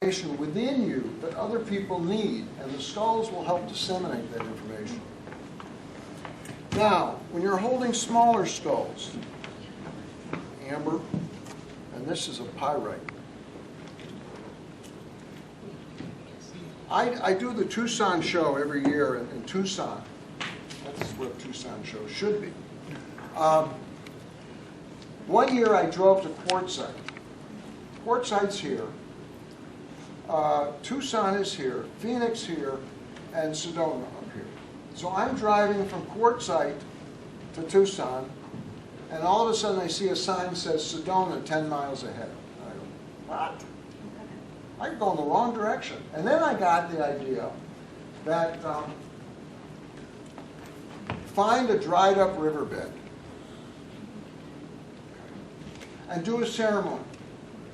information within you that other people need, and the skulls will help disseminate that information. Now, when you're holding smaller skulls, amber, and this is a pyrite. I do the Tucson show every year in Tucson. That's what a Tucson show should be. One year I drove to Quartzsite. Quartzsite's here. Tucson is here. Phoenix here. And Sedona up here. So I'm driving from Quartzsite to Tucson, and all of a sudden I see a sign that says Sedona 10 miles ahead. I go, what? I could go in the wrong direction. And then I got the idea that find a dried up riverbed and do a ceremony.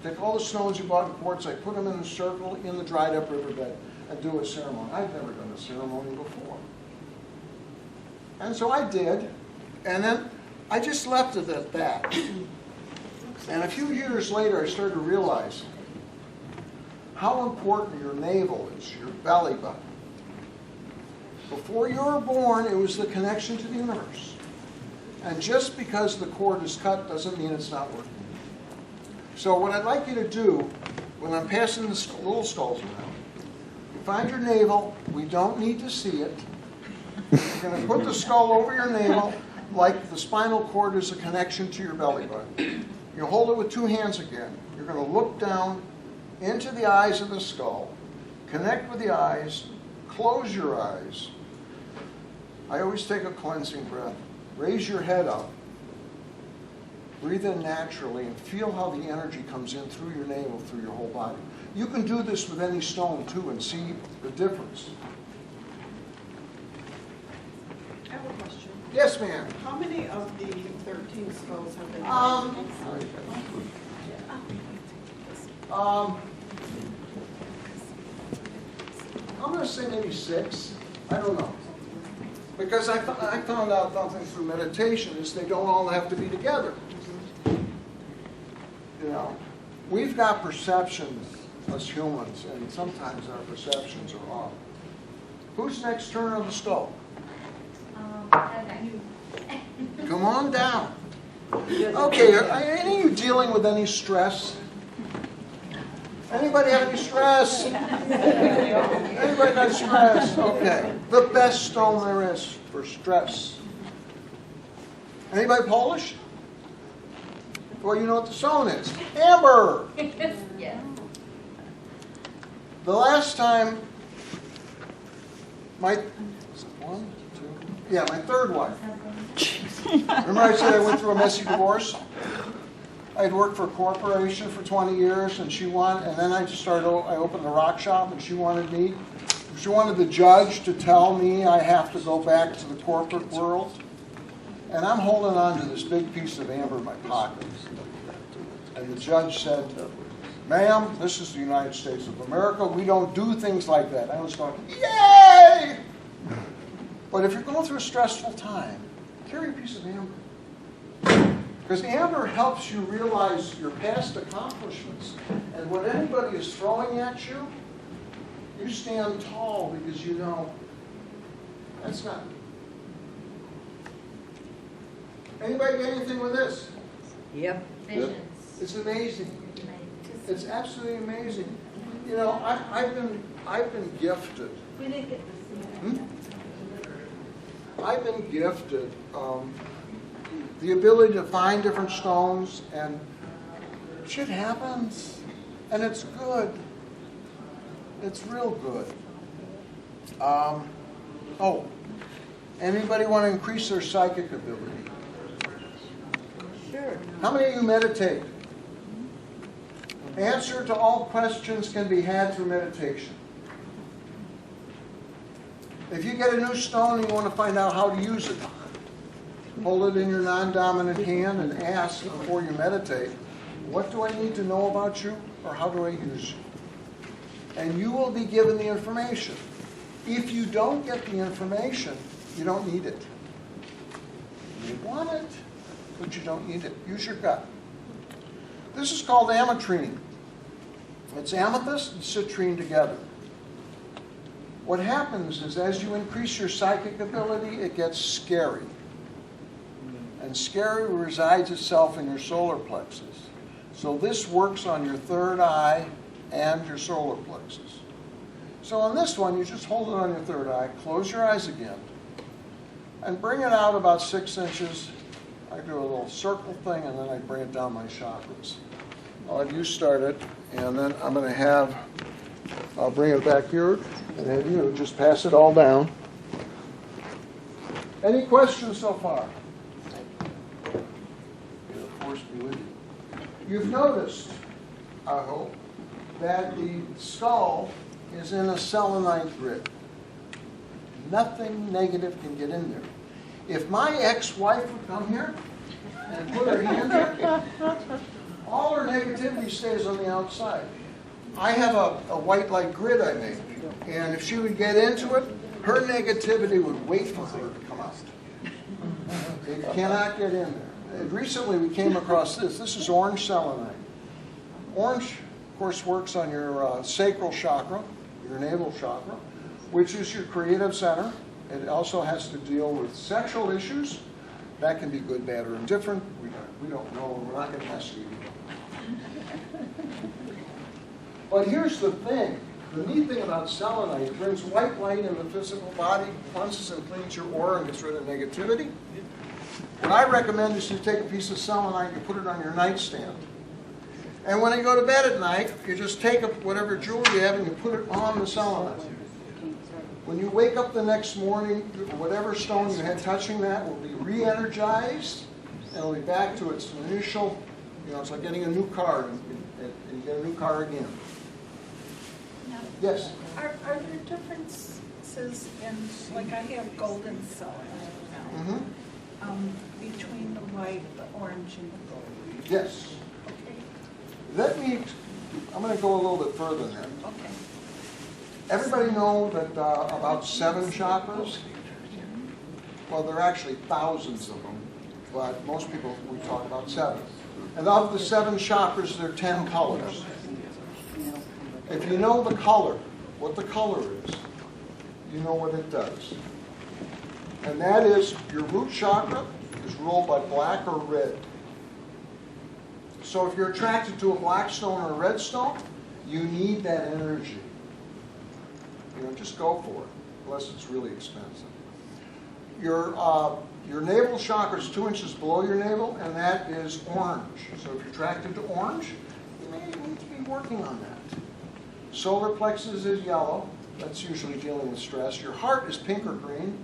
Take all the stones you bought in Quartzsite, put them in a circle in the dried up riverbed, and do a ceremony. I've never done a ceremony before. And so I did, and then I just left it at that. And a few years later, I started to realize how important your navel is, your belly button. Before you were born, it was the connection to the universe. And just because the cord is cut doesn't mean it's not working. So what I'd like you to do, when I'm passing the little skulls around, you find your navel. We don't need to see it. You're going to put the skull over your navel like the spinal cord is a connection to your belly button. You hold it with two hands again. You're going to look down into the eyes of the skull, connect with the eyes, close your eyes. I always take a cleansing breath. Raise your head up. Breathe in naturally and feel how the energy comes in through your navel, through your whole body. You can do this with any stone too and see the difference. I have a question. Yes, ma'am. How many of the 13 skulls have been I'm going to say maybe 6. I don't know. Because I found out something through meditation is they don't all have to be together. You know, we've got perceptions as humans, and sometimes our perceptions are off. Who's next turn on the skull? Okay. Come on down. Okay, are any of you dealing with any stress? Anybody have any stress? Anybody got stress? Okay. The best stone there is for stress. Anybody Polish? Well, you know what the stone is. Amber! Yeah. The last time my third wife. Remember I said I went through a messy divorce? I had worked for a corporation for 20 years, and then I opened a rock shop, and she wanted the judge to tell me I have to go back to the corporate world. And I'm holding on to this big piece of amber in my pocket. And the judge said, "Ma'am, this is the United States of America. We don't do things like that." I was going, yay! But if you're going through a stressful time, carry a piece of amber. Because amber helps you realize your past accomplishments. And when anybody is throwing at you, you stand tall because you know that's not. Anybody get anything with this? Yep. Visions. It's amazing. It's absolutely amazing. You know, I've been gifted. We didn't get to see it. I've been gifted the ability to find different stones, and shit happens, and it's good. It's real good. Anybody want to increase their psychic ability? Sure. How many of you meditate? Answer to all questions can be had through meditation. If you get a new stone and you want to find out how to use it, hold it in your non-dominant hand and ask before you meditate, what do I need to know about you, or how do I use you? And you will be given the information. If you don't get the information, you don't need it. You want it, but you don't need it. Use your gut. This is called ametrine. It's amethyst and citrine together. What happens is as you increase your psychic ability, it gets scary. And scary resides itself in your solar plexus. So this works on your third eye and your solar plexus. So on this one, you just hold it on your third eye, close your eyes again, and bring it out about 6 inches. I do a little circle thing, and then I bring it down my chakras. I'll have you start it, and then I'm going to I'll bring it back here, and have you just pass it all down. Any questions so far? May the force be with you. You've noticed, I hope, that the skull is in a selenite grid. Nothing negative can get in there. If my ex-wife would come here and put her hand here, all her negativity stays on the outside. I have a white light grid I made, and if she would get into it, her negativity would wait for her to come out. It cannot get in there. And recently we came across this. This is orange selenite. Orange, of course, works on your sacral chakra, your navel chakra, which is your creative center. It also has to deal with sexual issues. That can be good, bad, or indifferent. We don't know. We're not going to ask you. But here's the thing. The neat thing about selenite, it brings white light in the physical body, cleanses and cleans your aura, and gets rid of negativity. What I recommend is you take a piece of selenite, you put it on your nightstand. And when you go to bed at night, you just take whatever jewelry you have and you put it on the selenite. When you wake up the next morning, whatever stone you had touching that will be re-energized, and it'll be back to its initial, it's like getting a new car, and you get a new car again. Yes? Are there differences in, like I have golden selenite now, between the white, the orange, and the gold? Yes. Okay. I'm going to go a little bit further then. Okay. Everybody know that about 7 chakras? Well, there are actually thousands of them, but most people, we talk about 7. And of the 7 chakras, there are 10 colors. If you know the color, what the color is, you know what it does. And that is, your root chakra is ruled by black or red. So if you're attracted to a black stone or a red stone, you need that energy. Just go for it, unless it's really expensive. Your navel chakra is 2 inches below your navel, and that is orange. So if you're attracted to orange, you may need to be working on that. Solar plexus is yellow. That's usually dealing with stress. Your heart is pink or green.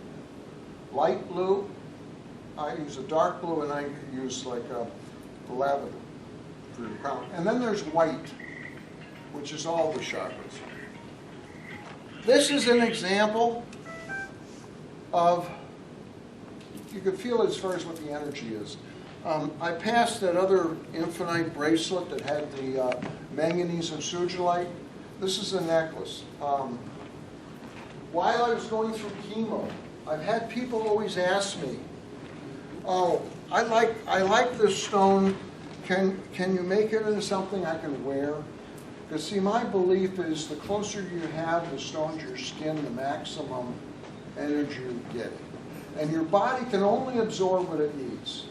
Light blue. I use a dark blue, and I use like a lavender for your crown. And then there's white, which is all the chakras. This is an example of, you can feel it as far as what the energy is. I passed that other infinite bracelet that had the manganese and sugilite. This is a necklace. While I was going through chemo, I've had people always ask me, "Oh, I like this stone. Can you make it into something I can wear?" Because see, my belief is the closer you have the stone to your skin, the maximum energy you're getting. And your body can only absorb what it needs.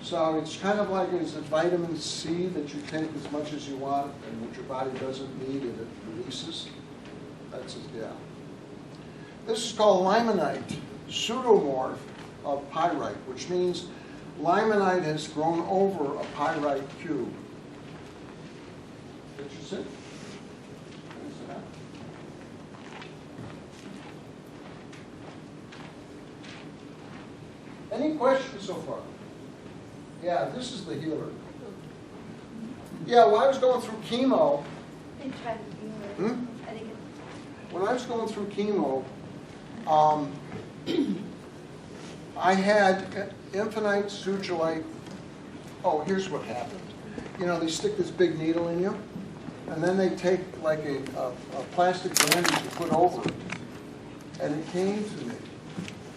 So it's kind of like, is it vitamin C that you take as much as you want, and what your body doesn't need, it releases? That's it, yeah. This is called limonite, pseudomorph of pyrite, which means limonite has grown over a pyrite cube. Did you sit? Any questions so far? Yeah, this is the healer. Yeah, when I was going through chemo, when I was going through chemo, I had infinite sugilite. Oh, here's what happened. They stick this big needle in you, and then they take like a plastic bandage to put over it. And it came to me.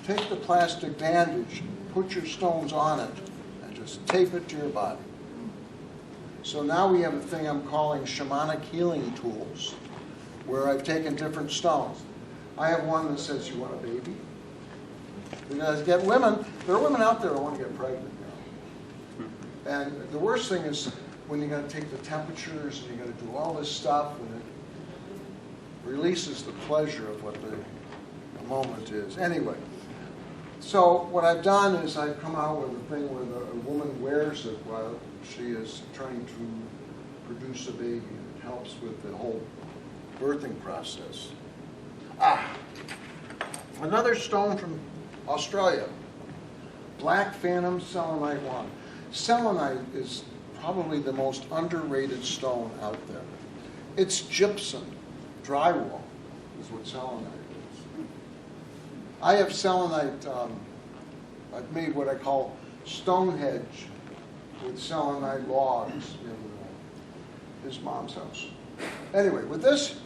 Take the plastic bandage, put your stones on it, and just tape it to your body. So now we have a thing I'm calling shamanic healing tools, where I've taken different stones. I have one that says, you want a baby? Because there are women out there who want to get pregnant now. And the worst thing is when you got to take the temperatures and you got to do all this stuff, and it releases the pleasure of what the moment is. Anyway, so what I've done is I've come out with a thing where a woman wears it while she is trying to produce a baby. It helps with the whole birthing process. Another stone from Australia, Black Phantom Selenite wand. Selenite is probably the most underrated stone out there. It's gypsum, drywall is what selenite is. I have selenite, I've made what I call Stonehenge with selenite logs in his mom's house. Anyway, with this,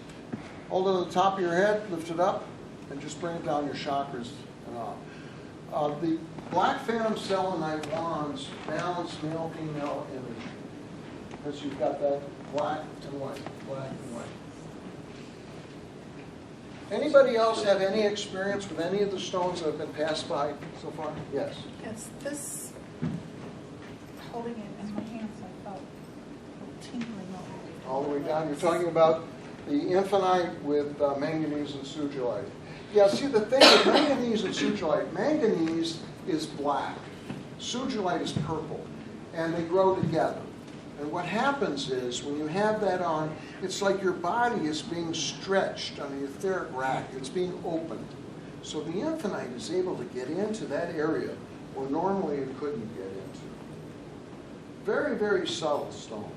hold it on the top of your head, lift it up, and just bring it down your chakras and on. The Black Phantom Selenite wands balance male-female energy. Because you've got that black and white, black and white. Anybody else have any experience with any of the stones that have been passed by so far? Yes. Yes, this, holding it in my hands, I felt tingling All the way down. You're talking about the infinite with manganese and sugilite. Yeah, see the thing with manganese and sugilite, manganese is black, sugilite is purple, and they grow together. And what happens is, when you have that on, it's like your body is being stretched on the etheric rack. It's being opened. So the infinite is able to get into that area where normally it couldn't get into. Very, very subtle stone.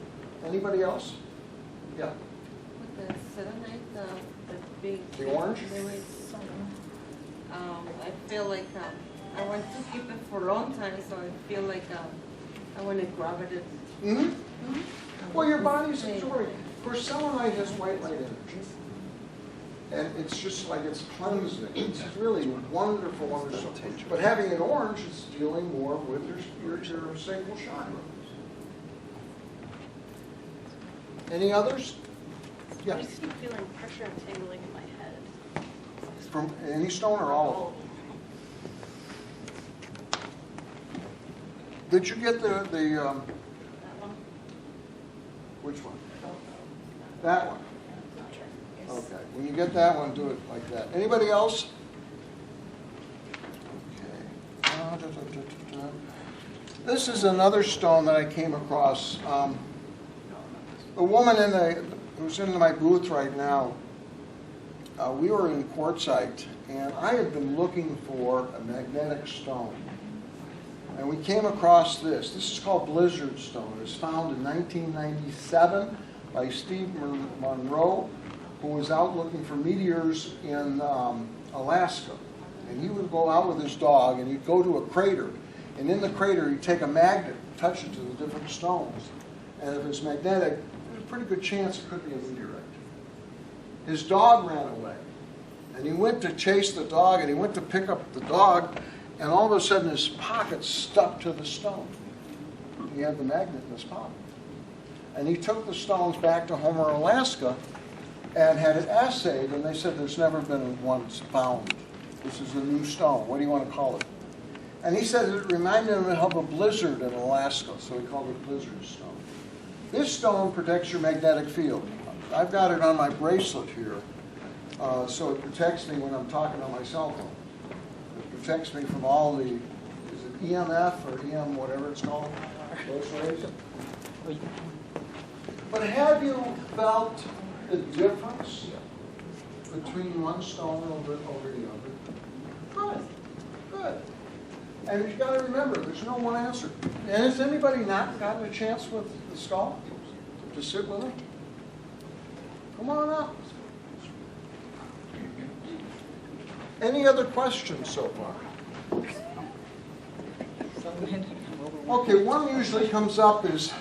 Anybody else? Yeah. With the selenite, the big... The orange? I feel like I want to keep it for a long time, so I feel like I want to grab it. Mm-hmm. Well, your body's absorbing. Of course, selenite has white light energy. And it's just like it's cleansing. It's really wonderful, wonderful. But having it orange is dealing more with your sacral chakra. Any others? Yeah. I just keep feeling pressure and tingling in my head. From any stone or all of them? Did you get the That one? which one? That one. Okay. When you get that one, do it like that. Anybody else? Okay. This is another stone that I came across. The woman who's in my booth right now, we were in quartzite, and I had been looking for a magnetic stone. And we came across this. This is called Blizzard Stone. It was found in 1997 by Steven Rosley, who was out looking for meteors in Alaska. And he would go out with his dog, and he'd go to a crater. And in the crater, he'd take a magnet, touch it to the different stones. And if it's magnetic, there's a pretty good chance it could be a meteorite. His dog ran away. And he went to chase the dog, and he went to pick up the dog, and all of a sudden his pocket stuck to the stone. He had the magnet in his pocket. And he took the stones back to Homer, Alaska, and had it assayed, and they said there's never been one found. This is a new stone. What do you want to call it? And he said it reminded him of a blizzard in Alaska, so he called it Blizzard Stone. This stone protects your magnetic field. I've got it on my bracelet here, so it protects me when I'm talking on my cell phone. It protects me from all the, is it EMF or EM, whatever it's called? Those rays. But have you felt the difference between one stone over the other? Good, good. And you've got to remember, there's no one answer. And has anybody not gotten a chance with the skull to sit with it? Come on up. Any other questions so far? Okay, one usually comes up is,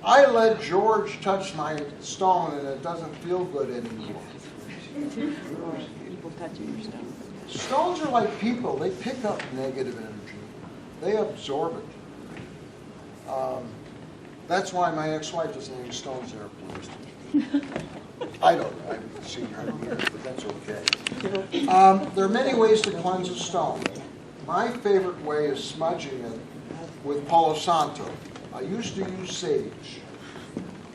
I let George touch my stone and it doesn't feel good anymore. People touching your stone. Stones are like people. They pick up negative energy. They absorb it. That's why my ex-wife doesn't hang stones in her police. I don't know. I haven't seen her here, but that's okay. There are many ways to cleanse a stone. My favorite way is smudging it with Palo Santo. I used to use sage.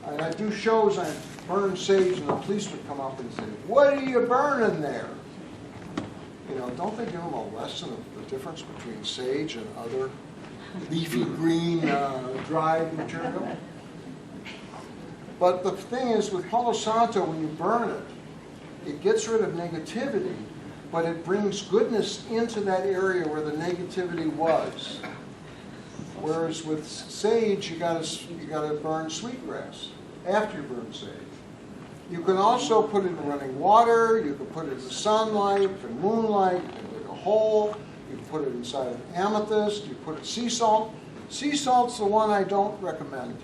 And I do shows on burn sage, and the police would come up and say, "What are you burning there?" You know, don't they give them a lesson of the difference between sage and other leafy green dried material? But the thing is, with Palo Santo, when you burn it, it gets rid of negativity, but it brings goodness into that area where the negativity was. Whereas with sage, you gotta burn sweetgrass after you burn sage. You can also put it in running water. You can put it in sunlight and moonlight. You can dig a hole. You can put it inside of amethyst. You put it sea salt. Sea salt's the one I don't recommend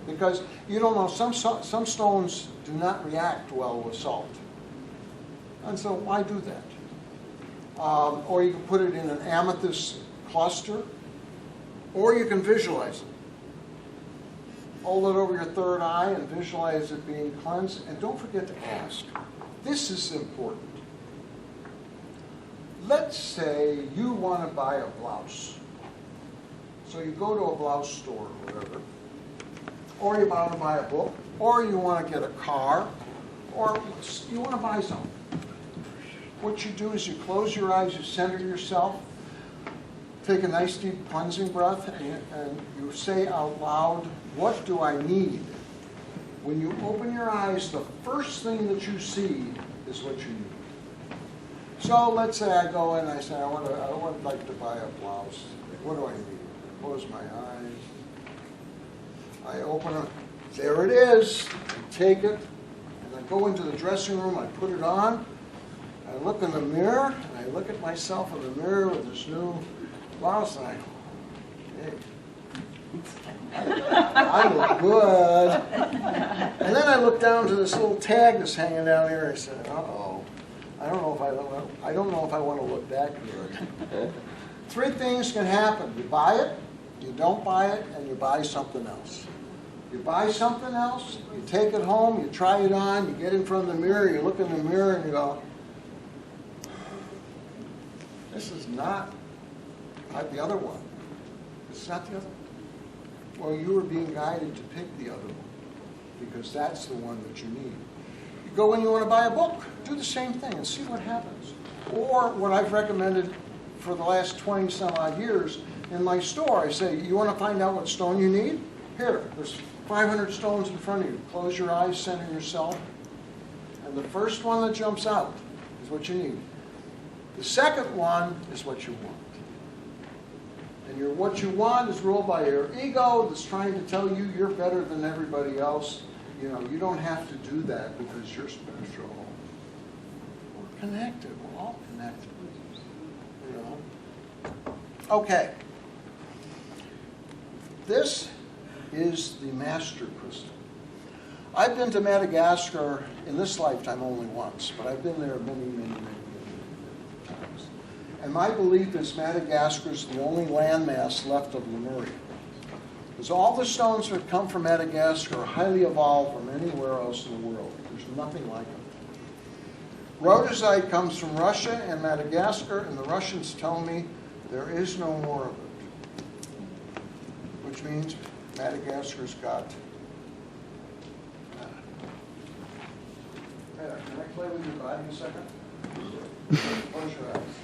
because you don't know, some stones do not react well with salt, and so why do that? Or you can put it in an amethyst cluster. Or you can visualize it. Hold it over your third eye and visualize it being cleansed. And don't forget to ask. This is important. Let's say you want to buy a blouse. So you go to a blouse store or whatever. Or you want to buy a book. Or you want to get a car. Or you want to buy something. What you do is you close your eyes, you center yourself. Take a nice deep cleansing breath and you say out loud, what do I need? When you open your eyes, the first thing that you see is what you need. So let's say I go in and I say, I would like to buy a blouse. What do I need? Close my eyes. I open it. There it is. I take it. And I go into the dressing room. I put it on. I look in the mirror. And I look at myself in the mirror with this new blouse, and I go, hey, I look good. And then I look down to this little tag that's hanging down here, and I said, uh-oh, I don't know if I want to look that good. Three things can happen. You buy it, you don't buy it, and you buy something else. You buy something else, you take it home, you try it on, you get in front of the mirror, you look in the mirror, and you go, this is not the other one. It's not the other one. Well, you were being guided to pick the other one because that's the one that you need. You go when you want to buy a book, do the same thing and see what happens. Or what I've recommended for the last 20 some odd years in my store, I say, you want to find out what stone you need? Here, there's 500 stones in front of you. Close your eyes, center yourself, and the first one that jumps out is what you need. The second one is what you want. And what you want is ruled by your ego that's trying to tell you you're better than everybody else. You know, you don't have to do that because you're special. We're connected. We're all connected. You know? Okay. This is the master crystal. I've been to Madagascar in this lifetime only once, but I've been there many times. And my belief is Madagascar is the only landmass left of Lemuria. Because all the stones that come from Madagascar are highly evolved from anywhere else in the world. There's nothing like them. Rhodozite comes from Russia and Madagascar, and the Russians tell me there is no more of it. Which means Madagascar's got... Can I play with your body a second? Close your eyes.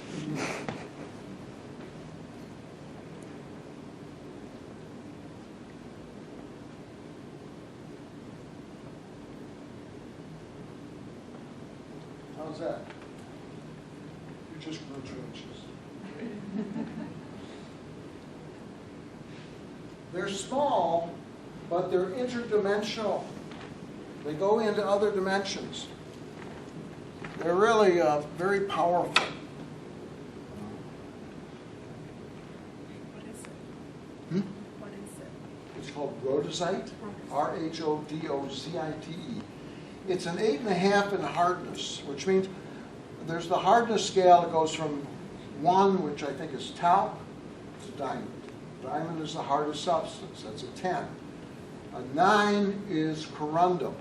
How's that? You just grew 2 inches. They're small, but they're interdimensional. They go into other dimensions. They're really very powerful. What is it? Hmm? What is it? It's called rhodozite, R-H-O-D-O-Z-I-T-E. It's an 8.5 in hardness, which means there's the hardness scale that goes from 1, which I think is talc, to diamond. Diamond is the hardest substance. That's a 10. A 9 is corundum.